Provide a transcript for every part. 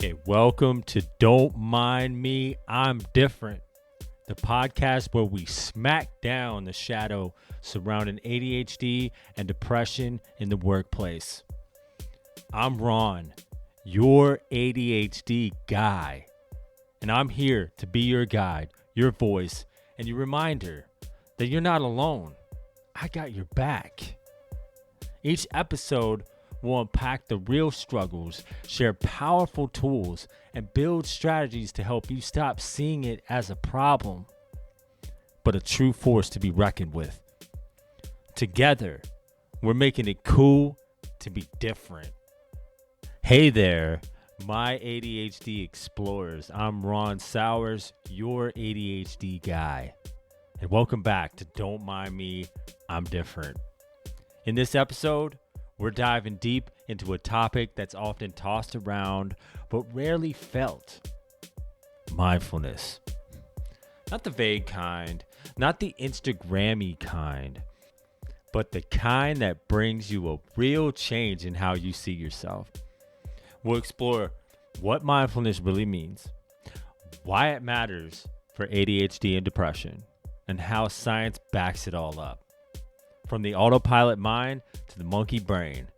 Okay, welcome to Don't Mind Me, I'm Different, the podcast where we smack down the shadow surrounding ADHD and depression in the workplace. I'm Ron, your ADHD guy, and I'm here to be your guide, your voice, and your reminder that you're not alone. I got your back. Each episode will unpack the real struggles, share powerful tools, and build strategies to help you stop seeing it as a problem, but a true force to be reckoned with. Together, we're making it cool to be different. Hey there, my ADHD explorers. I'm Ron Souers, your ADHD guy. And welcome back to Don't Mind Me, I'm Different. In this episode, we're diving deep into a topic that's often tossed around but rarely felt. Mindfulness. Not the vague kind, not the Instagrammy kind, but the kind that brings you a real change in how you see yourself. We'll explore what mindfulness really means, why it matters for ADHD and depression, and how science backs it all up. From the autopilot mind to the monkey brain,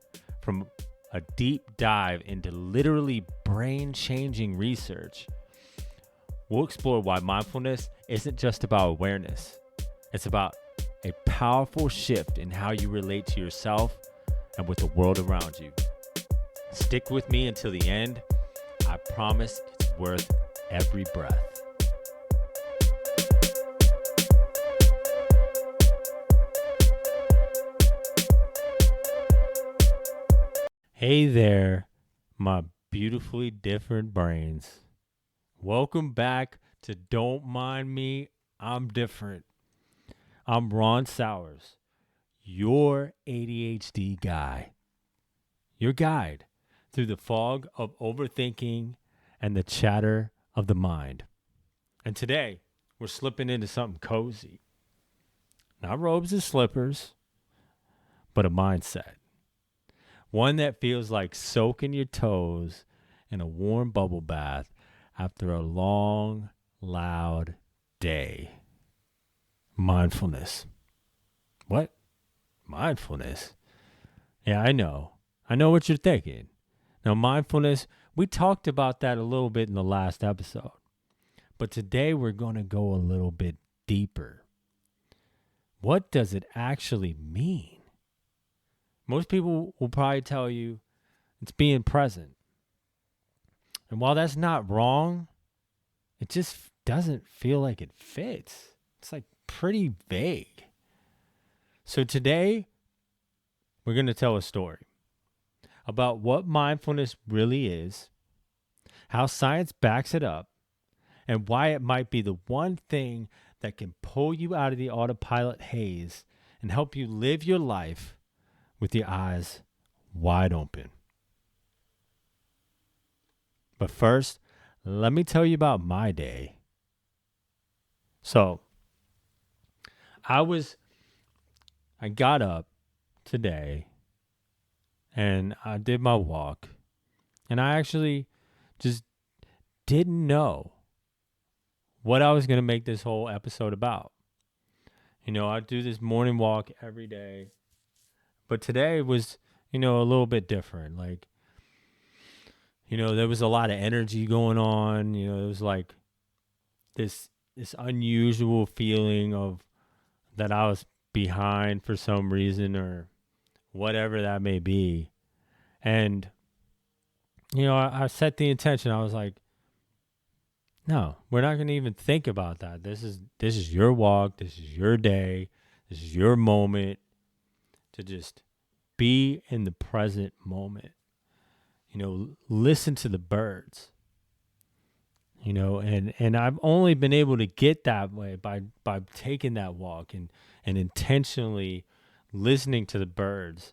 from a deep dive into literally brain-changing research, we'll explore why mindfulness isn't just about awareness. It's about a powerful shift in how you relate to yourself and with the world around you. Stick with me until the end. I promise it's worth every breath. Hey there, my beautifully different brains. Welcome back to Don't Mind Me, I'm Different. I'm Ron Souers, your ADHD guy. Your guide through the fog of overthinking and the chatter of the mind. And today, we're slipping into something cozy. Not robes and slippers, but a mindset. One that feels like soaking your toes in a warm bubble bath after a long, loud day. Mindfulness. What? Mindfulness? Yeah, I know. I know what you're thinking. Now, mindfulness, we talked about that a little bit in the last episode. But today we're going to go a little bit deeper. What does it actually mean? Most people will probably tell you it's being present. And while that's not wrong, it just doesn't feel like it fits. It's like pretty vague. So today, we're going to tell a story about what mindfulness really is, how science backs it up, and why it might be the one thing that can pull you out of the autopilot haze and help you live your life with your eyes wide open. But first, let me tell you about my day. So, I got up today and I did my walk, and I actually just didn't know what I was going to make this whole episode about. You know, I do this morning walk every day. But today was, a little bit different. Like, there was a lot of energy going on. It was like this unusual feeling of that I was behind for some reason or whatever that may be. And, I set the intention. I was like, no, we're not going to even think about that. This is your walk. This is your day. This is your moment to just be in the present moment. Listen to the birds. And I've only been able to get that way by taking that walk and intentionally listening to the birds,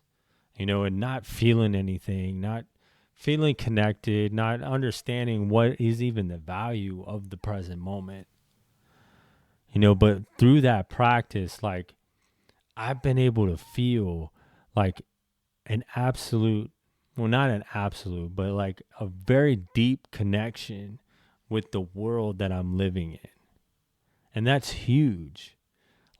and not feeling anything, not feeling connected, not understanding what is even the value of the present moment. But through that practice, like, I've been able to feel like an absolute well, not an absolute, but like a very deep connection with the world that I'm living in. And that's huge.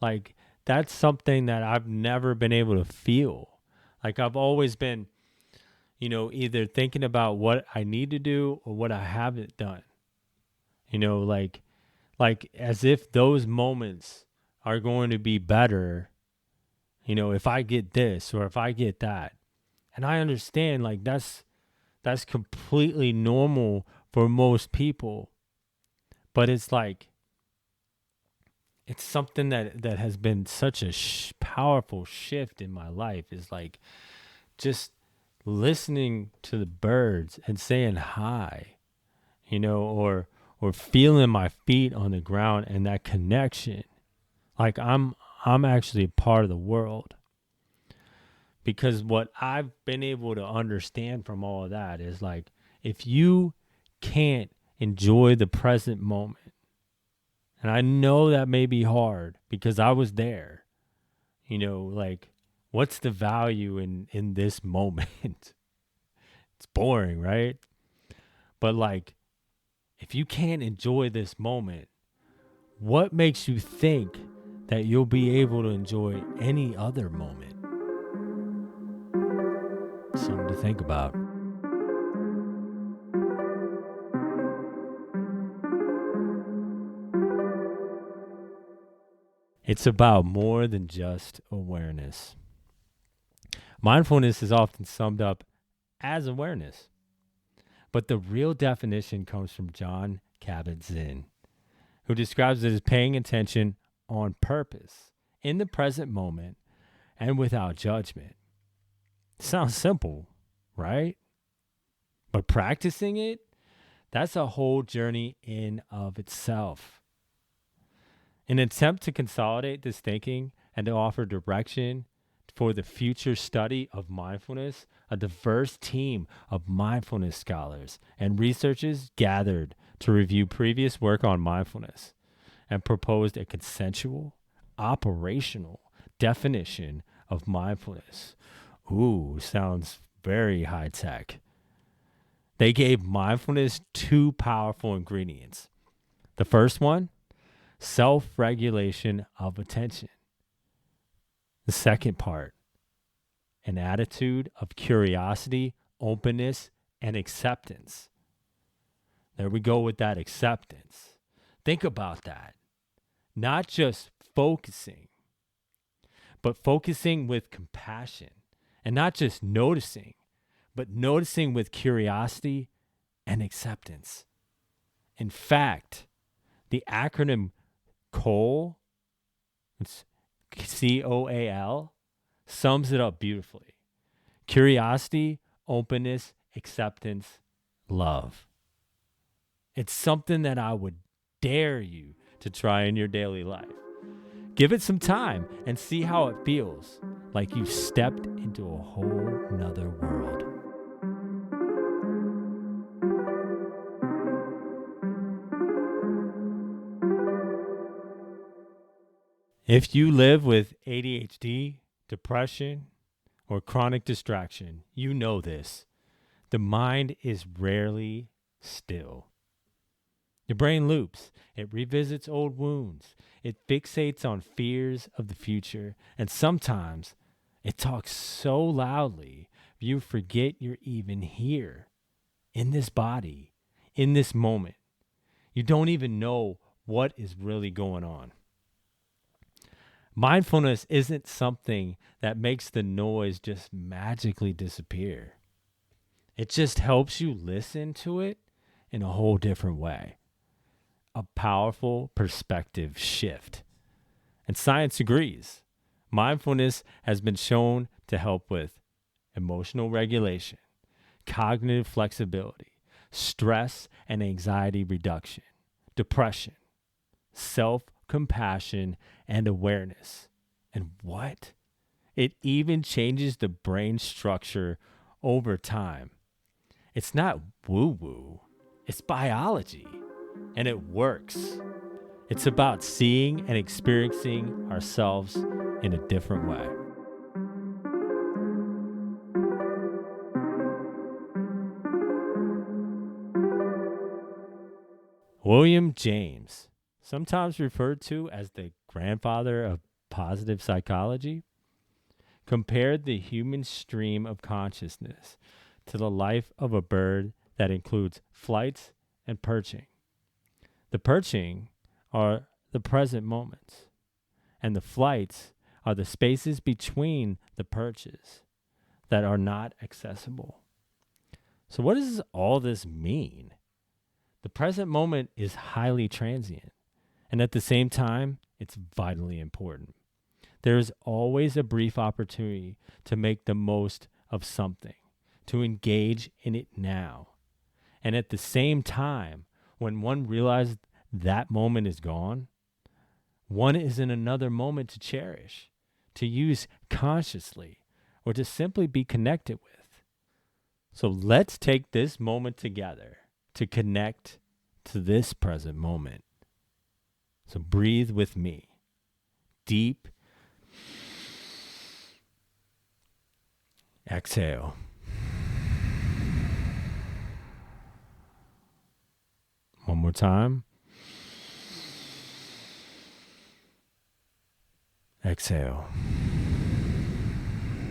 Like, that's something that I've never been able to feel. Like, I've always been, either thinking about what I need to do or what I haven't done. Like as if those moments are going to be better, if I get this or if I get that. And I understand, like, that's completely normal for most people. But it's like, it's something that has been such a powerful shift in my life, is like just listening to the birds and saying hi, or feeling my feet on the ground, and that connection. Like, I'm actually a part of the world. Because what I've been able to understand from all of that is, like, if you can't enjoy the present moment, and I know that may be hard because I was there, like, what's the value in this moment? It's boring, right? But like, if you can't enjoy this moment, what makes you think that you'll be able to enjoy any other moment? Something to think about. It's about more than just awareness. Mindfulness is often summed up as awareness, but the real definition comes from John Kabat-Zinn, who describes it as paying attention on purpose, in the present moment, and without judgment. Sounds simple, right? But practicing it, that's a whole journey in of itself. In an attempt to consolidate this thinking and to offer direction for the future study of mindfulness, a diverse team of mindfulness scholars and researchers gathered to review previous work on mindfulness and proposed a consensual, operational definition of mindfulness. Ooh, sounds very high tech. They gave mindfulness two powerful ingredients. The first one, self-regulation of attention. The second part, an attitude of curiosity, openness, and acceptance. There we go with that acceptance. Think about that. Not just focusing, but focusing with compassion, and not just noticing, but noticing with curiosity and acceptance. In fact, the acronym COAL, it's COAL, sums it up beautifully. Curiosity, openness, acceptance, love. It's something that I would dare you to try in your daily life. Give it some time and see how it feels, like you've stepped into a whole nother world. If you live with ADHD, depression, or chronic distraction, you know this. The mind is rarely still. Your brain loops. It revisits old wounds. It fixates on fears of the future. And sometimes it talks so loudly, you forget you're even here, in this body, in this moment. You don't even know what is really going on. Mindfulness isn't something that makes the noise just magically disappear. It just helps you listen to it in a whole different way. A powerful perspective shift. And science agrees. Mindfulness has been shown to help with emotional regulation, cognitive flexibility, stress and anxiety reduction, depression, self-compassion, and awareness. And what? It even changes the brain structure over time. It's not woo-woo. It's biology. And it works. It's about seeing and experiencing ourselves in a different way. William James, sometimes referred to as the grandfather of positive psychology, compared the human stream of consciousness to the life of a bird that includes flights and perching. The perching are the present moments, and the flights are the spaces between the perches that are not accessible. So what does all this mean? The present moment is highly transient, and at the same time, it's vitally important. There is always a brief opportunity to make the most of something, to engage in it now. And at the same time, when one realizes that moment is gone, one is in another moment to cherish, to use consciously, or to simply be connected with. So let's take this moment together to connect to this present moment. So breathe with me. Deep. Exhale. One more time. Exhale.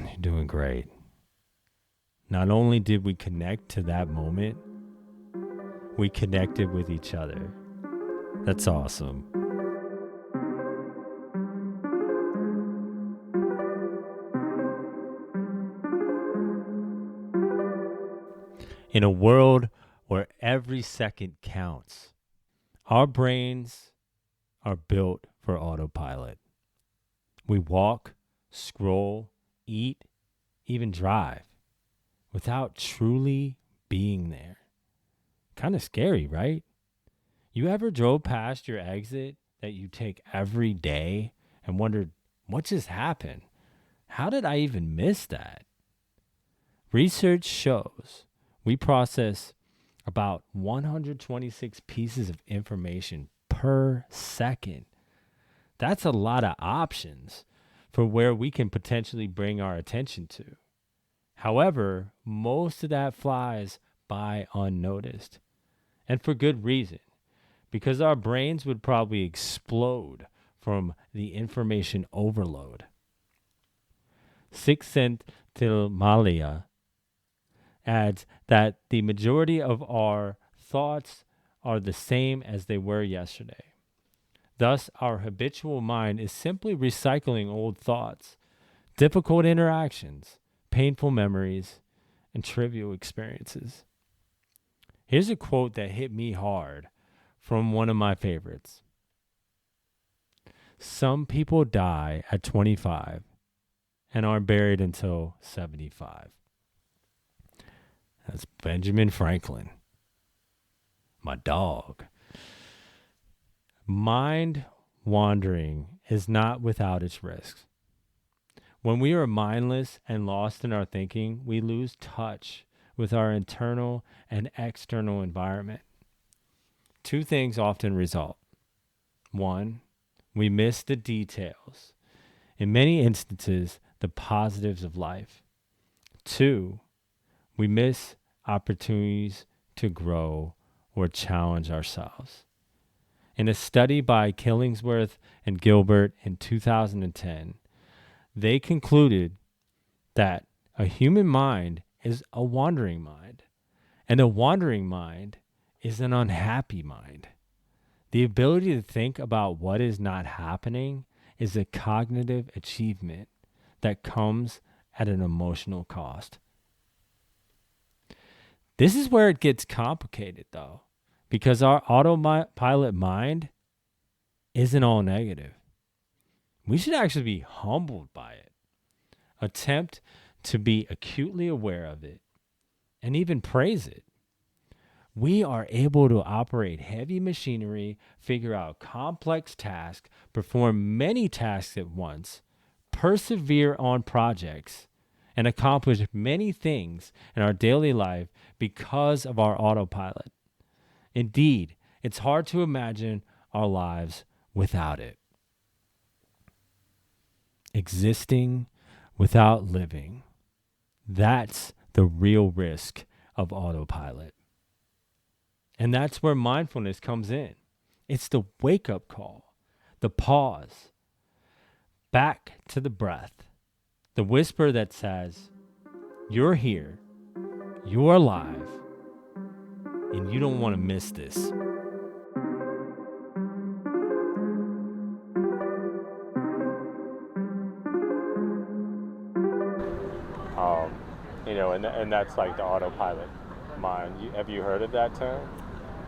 You're doing great. Not only did we connect to that moment, we connected with each other. That's awesome. In a world where every second counts, our brains are built for autopilot. We walk, scroll, eat, even drive without truly being there. Kind of scary, right? You ever drove past your exit that you take every day and wondered, what just happened? How did I even miss that? Research shows we process about 126 pieces of information per second. That's a lot of options for where we can potentially bring our attention to. However, most of that flies by unnoticed, and for good reason, because our brains would probably explode from the information overload. Csikszentmihalyi adds that the majority of our thoughts are the same as they were yesterday. Thus, our habitual mind is simply recycling old thoughts, difficult interactions, painful memories, and trivial experiences. Here's a quote that hit me hard from one of my favorites. Some people die at 25 and aren't buried until 75. That's Benjamin Franklin, my dog. Mind wandering is not without its risks. When we are mindless and lost in our thinking, we lose touch with our internal and external environment. Two things often result. One, we miss the details. In many instances, the positives of life. Two, we miss opportunities to grow or challenge ourselves. In a study by Killingsworth and Gilbert in 2010, they concluded that a human mind is a wandering mind, and a wandering mind is an unhappy mind. The ability to think about what is not happening is a cognitive achievement that comes at an emotional cost. This is where it gets complicated, though, because our autopilot mind isn't all negative. We should actually be humbled by it, attempt to be acutely aware of it, and even praise it. We are able to operate heavy machinery, figure out complex tasks, perform many tasks at once, persevere on projects, and accomplish many things in our daily life because of our autopilot. Indeed, it's hard to imagine our lives without it. Existing without living. That's the real risk of autopilot. And that's where mindfulness comes in. It's the wake-up call, the pause, back to the breath, the whisper that says, you're here, you're alive, and you don't want to miss this. And that's like the autopilot mind. Have you heard of that term?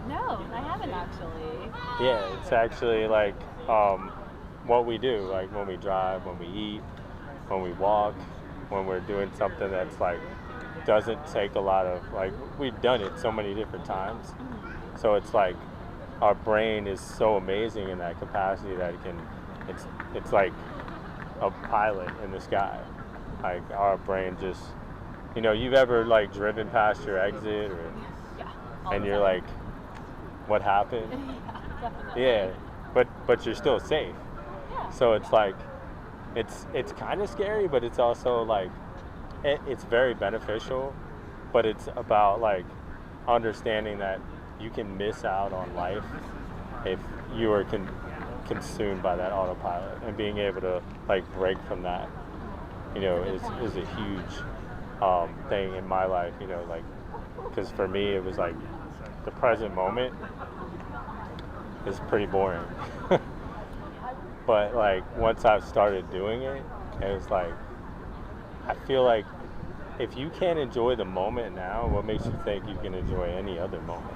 No, I haven't actually. Yeah, it's actually like what we do, like when we drive, when we eat, when we walk, when we're doing something that's like doesn't take a lot of, like, we've done it so many different times. So it's like our brain is so amazing in that capacity that it's like a pilot in the sky. Like our brain just, you've ever like driven past your exit and you're like, what happened? Yeah, definitely. Yeah, but you're still safe. Yeah. So it's like, it's kind of scary, but it's also like, it's very beneficial, but it's about like understanding that you can miss out on life if you are consumed by that autopilot, and being able to like break from that, is a huge thing in my life, like, because for me it was like the present moment is pretty boring. But like once I've started doing it, it was like, I feel like if you can't enjoy the moment now, what makes you think you can enjoy any other moment?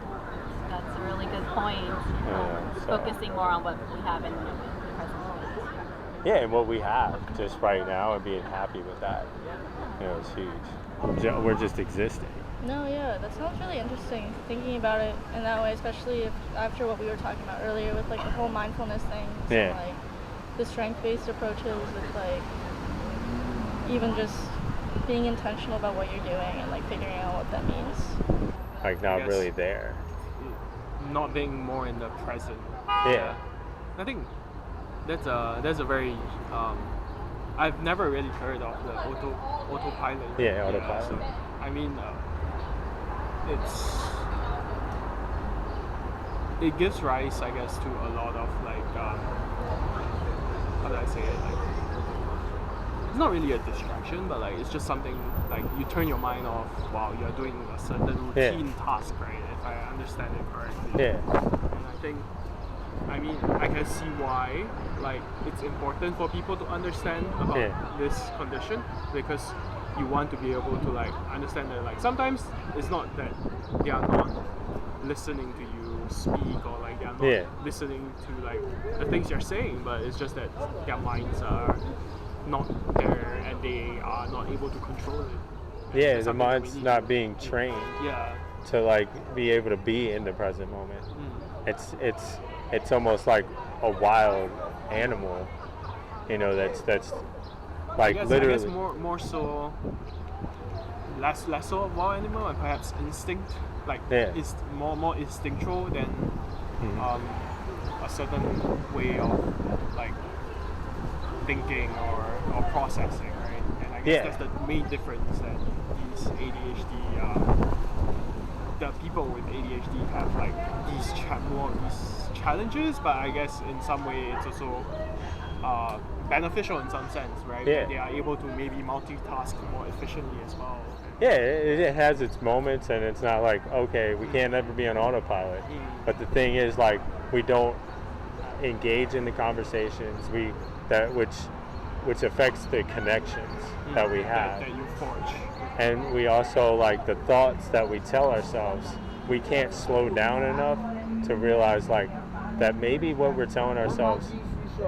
That's a really good point. Focusing more on what we have in the present moment. Yeah, and what we have just right now, and being happy with that, is huge. We're just existing. No, yeah, that sounds really interesting, thinking about it in that way, especially after what we were talking about earlier with like the whole mindfulness thing. So, yeah. Like the strength-based approaches with like even just being intentional about what you're doing and like figuring out what that means. Like not really there. Not being more in the present. Yeah. I think that's a very I've never really heard of the autopilot. Yeah, autopilot. So, I mean, it gives rise, I guess, to a lot of like how do I say it? Like, it's not really a distraction, but like it's just something like you turn your mind off while you're doing a certain routine task, right? If I understand it correctly. Yeah. And I mean, I can see why like it's important for people to understand about this condition, because you want to be able to like understand that like sometimes it's not that they are not listening to you speak, or like they are not listening to like the things you're saying, but it's just that their minds are not there and they are not able to control it. Yeah, the mind's not being trained to like be able to be in the present moment. It's almost like a wild animal, that's like literally. I guess more so, less so of wild animal, and perhaps instinct. Like it's more instinctual than a certain way of like thinking or processing, right? And I guess that's the main difference that these ADHD, the people with ADHD have like these challenges, but I guess in some way it's also beneficial in some sense, right? Yeah. They are able to maybe multitask more efficiently as well. Yeah, it has its moments, and it's not like, okay, we can't ever be on autopilot. But the thing is, like, we don't engage in the conversations which affects the connections that we have. That you forge. And we also, like, the thoughts that we tell ourselves, we can't slow down enough to realize, like, that maybe what we're telling ourselves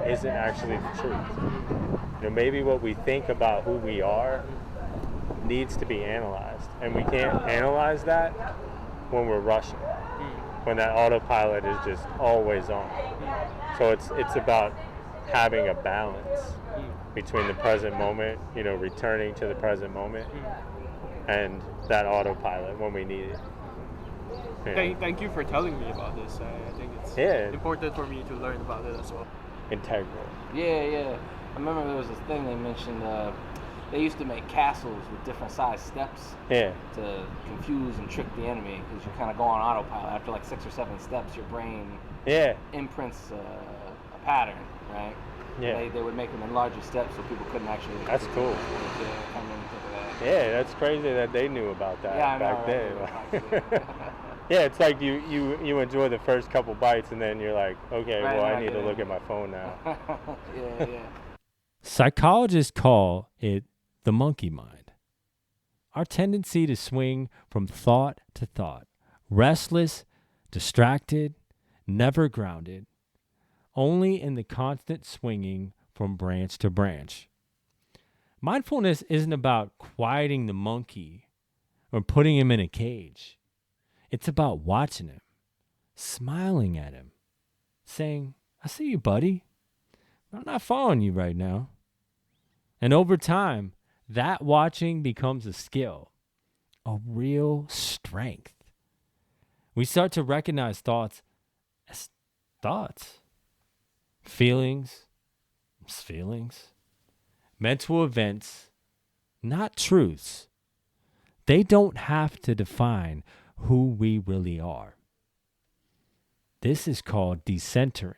isn't actually the truth. Maybe what we think about who we are needs to be analyzed, and we can't analyze that when we're rushing, when that autopilot is just always on. So it's about having a balance between the present moment, returning to the present moment, and that autopilot when we need it. Thank you for telling me about this. I think it's important for me to learn about it as well. Integral. Yeah. I remember there was this thing they mentioned. they used to make castles with different size steps Yeah. to confuse and trick the enemy, because you kind of go on autopilot. After like 6 or 7 steps, your brain imprints a pattern, right? Yeah. They would make them in larger steps so people couldn't actually. That's cool. Yeah, that's crazy that they knew about that back then. Yeah, it's like you enjoy the first couple bites and then you're like, okay, well, I need to look at my phone now. Yeah. Psychologists call it the monkey mind. Our tendency to swing from thought to thought, restless, distracted, never grounded, only in the constant swinging from branch to branch. Mindfulness isn't about quieting the monkey or putting him in a cage. It's about watching him, smiling at him, saying, I see you, buddy. I'm not following you right now. And over time, that watching becomes a skill, a real strength. We start to recognize thoughts as thoughts, feelings, mental events, not truths. They don't have to define who we really are. This is called decentering,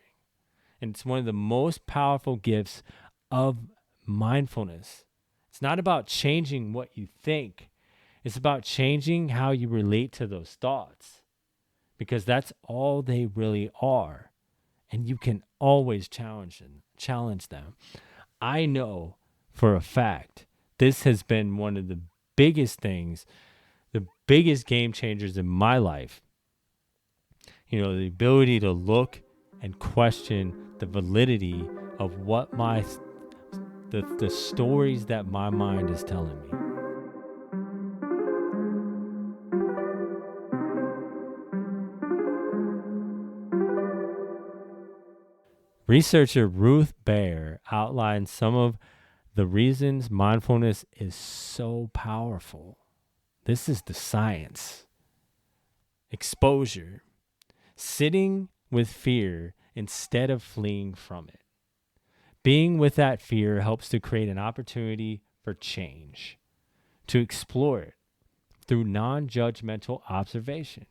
and it's one of the most powerful gifts of mindfulness. It's not about changing what you think. It's about changing how you relate to those thoughts, because that's all they really are, and you can always challenge them. I know for a fact this has been one of the biggest things, the biggest game changers in my life. You know, the ability to look and question the validity of what the stories that my mind is telling me. Researcher Ruth Baer outlines some of the reasons mindfulness is so powerful. This is the science. Exposure. Sitting with fear instead of fleeing from it. Being with that fear helps to create an opportunity for change, to explore it through non-judgmental observation.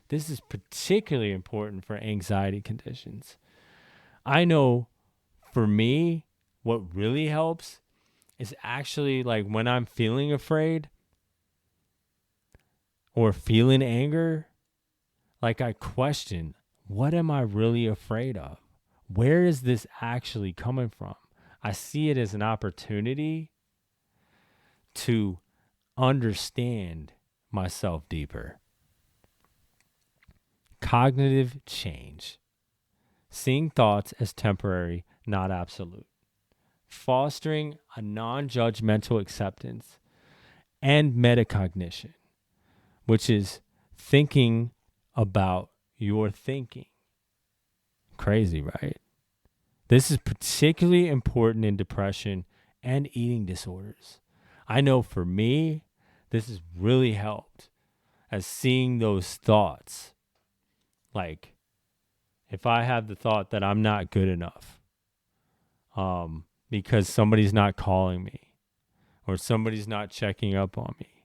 This is particularly important for anxiety conditions. I know for me, what really helps is actually like when I'm feeling afraid or feeling anger, like I question, what am I really afraid of? Where is this actually coming from? I see it as an opportunity to understand myself deeper. Cognitive change. Seeing thoughts as temporary, not absolute. Fostering a non-judgmental acceptance and metacognition, which is thinking about your thinking. Crazy, right? This is particularly important in depression and eating disorders. I know for me, this has really helped as seeing those thoughts. Like, if I have the thought that I'm not good enough because somebody's not calling me or somebody's not checking up on me.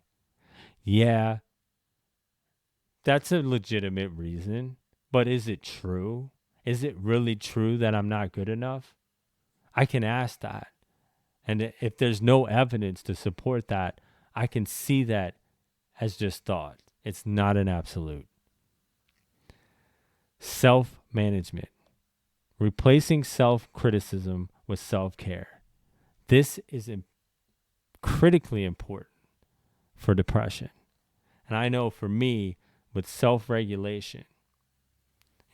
Yeah, that's a legitimate reason, but is it true? Is it really true that I'm not good enough? I can ask that. And if there's no evidence to support that, I can see that as just thought. It's not an absolute. Self-management. Replacing self-criticism with self-care. This is critically important for depression. And I know for me, with self-regulation,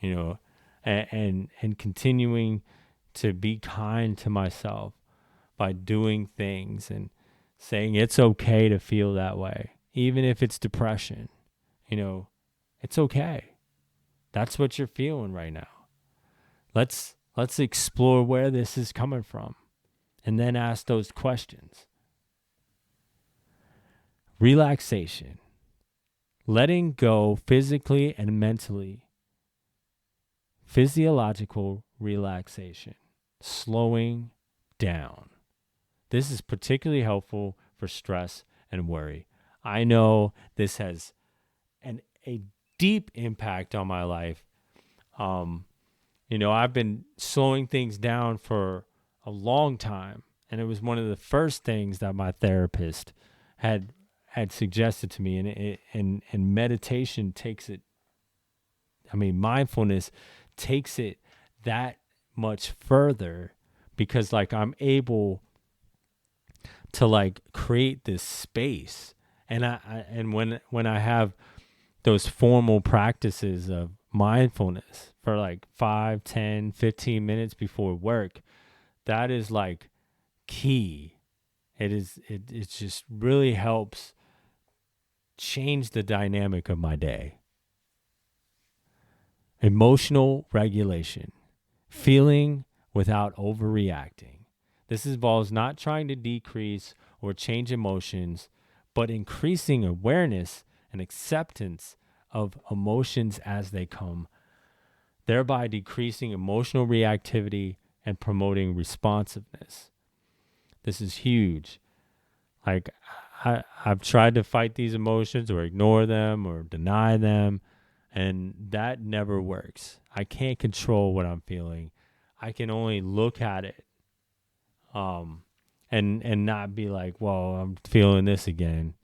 you know, and continuing to be kind to myself by doing things and saying it's okay to feel that way, even if it's depression, you know, it's okay. That's what you're feeling right now. Let's explore where this is coming from and then ask those questions. Relaxation. Letting go physically and mentally. Physiological relaxation. Slowing down. This is particularly helpful for stress and worry. I know this has a deep impact on my life. I've been slowing things down for a long time, and it was one of the first things that my therapist had suggested to me, and meditation takes it. Mindfulness takes it that much further, because like I'm able to like create this space, and when I have those formal practices of mindfulness for like 5, 10, 15 minutes before work, that is like key. It just really helps change the dynamic of my day. Emotional regulation, feeling without overreacting. This involves not trying to decrease or change emotions, but increasing awareness and acceptance of emotions as they come, thereby decreasing emotional reactivity and promoting responsiveness. This is huge. Like, I've tried to fight these emotions or ignore them or deny them, and that never works. I can't control what I'm feeling. I can only look at it and not be like, well, I'm feeling this again.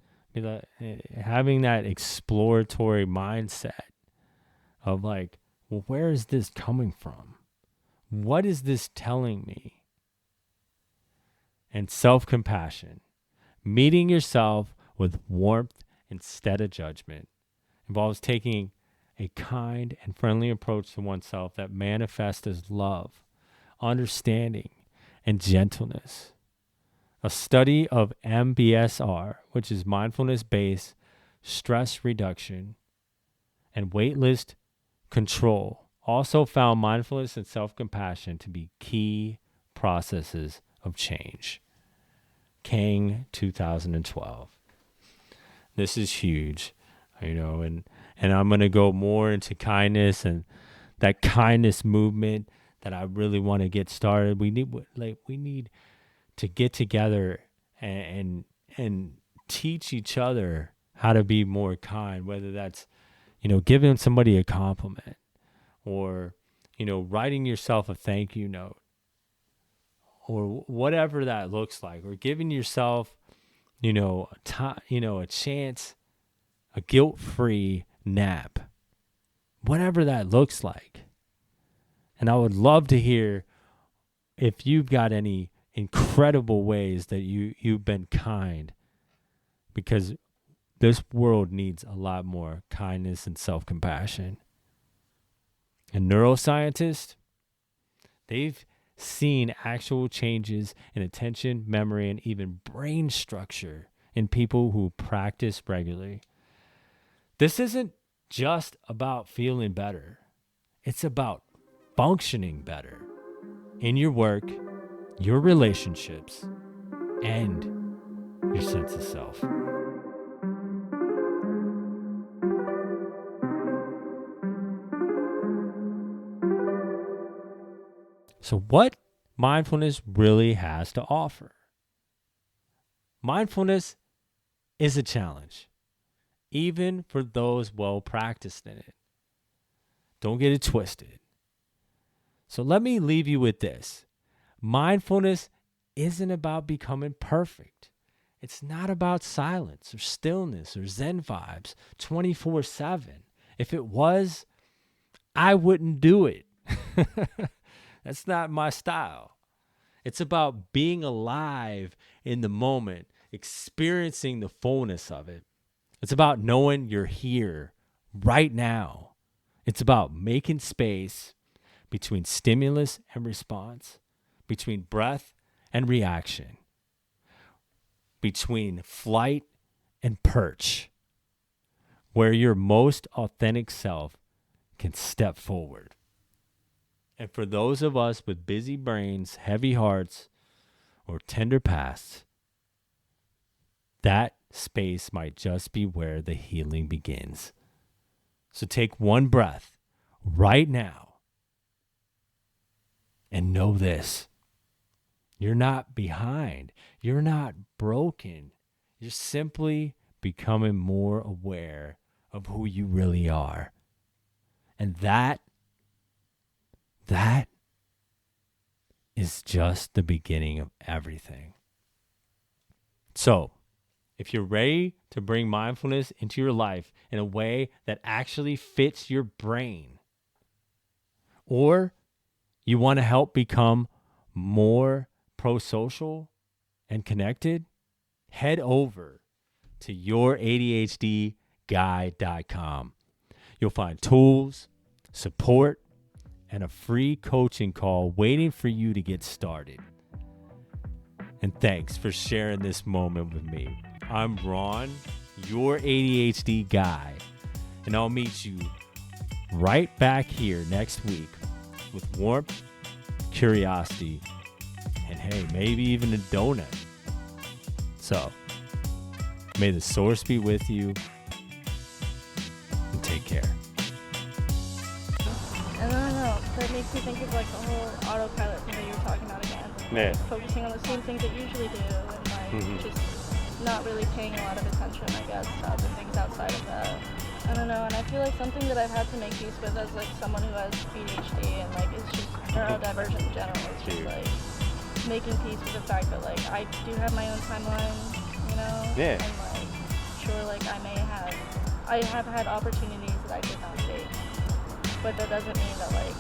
Having that exploratory mindset of like, well, where is this coming from? What is this telling me? And self-compassion, meeting yourself with warmth instead of judgment, involves taking a kind and friendly approach to oneself that manifests as love, understanding, and gentleness. A study of MBSR, which is mindfulness-based stress reduction and waitlist control, also found mindfulness and self-compassion to be key processes of change. Kang, 2012. This is huge, and I'm going to go more into kindness and that kindness movement that I really want to get started. We need to get together and teach each other how to be more kind, whether that's, giving somebody a compliment or, writing yourself a thank you note or whatever that looks like, or giving yourself, a chance, a guilt-free nap, whatever that looks like. And I would love to hear if you've got any incredible ways that you've been kind, because this world needs a lot more kindness and self-compassion. And neuroscientists, they've seen actual changes in attention, memory, and even brain structure in people who practice regularly. This isn't just about feeling better. It's about functioning better in your work, your relationships, and your sense of self. So what mindfulness really has to offer? Mindfulness is a challenge, even for those well practiced in it. Don't get it twisted. So let me leave you with this. Mindfulness isn't about becoming perfect. It's not about silence or stillness or Zen vibes 24/7. If it was, I wouldn't do it. That's not my style. It's about being alive in the moment, experiencing the fullness of it. It's about knowing you're here right now. It's about making space between stimulus and response, between breath and reaction, between flight and perch, where your most authentic self can step forward. And for those of us with busy brains, heavy hearts, or tender pasts, that space might just be where the healing begins. So take one breath right now and know this: You're not behind. You're not broken. You're simply becoming more aware of who you really are. And that is just the beginning of everything. So, if you're ready to bring mindfulness into your life in a way that actually fits your brain, or you want to help become more pro-social and connected, head over to youradhdguy.com. You'll find tools, support, and a free coaching call waiting for you to get started. And thanks for sharing this moment with me. I'm Ron, your ADHD guy, and I'll meet you right back here next week with warmth, curiosity, and hey, maybe even a donut. So, may the source be with you, and take care. And I don't know, that makes me think of like the whole autopilot thing that you were talking about again. Yeah. Focusing on the same things that you usually do and like just not really paying a lot of attention, I guess, to other things outside of that. I don't know, and I feel like something that I've had to make peace with as like someone who has ADHD and like is just neurodivergent in general, it's just like making peace with the fact that like I do have my own timeline, you know? Yeah. And like sure like I have had opportunities that I did not take. But that doesn't mean that like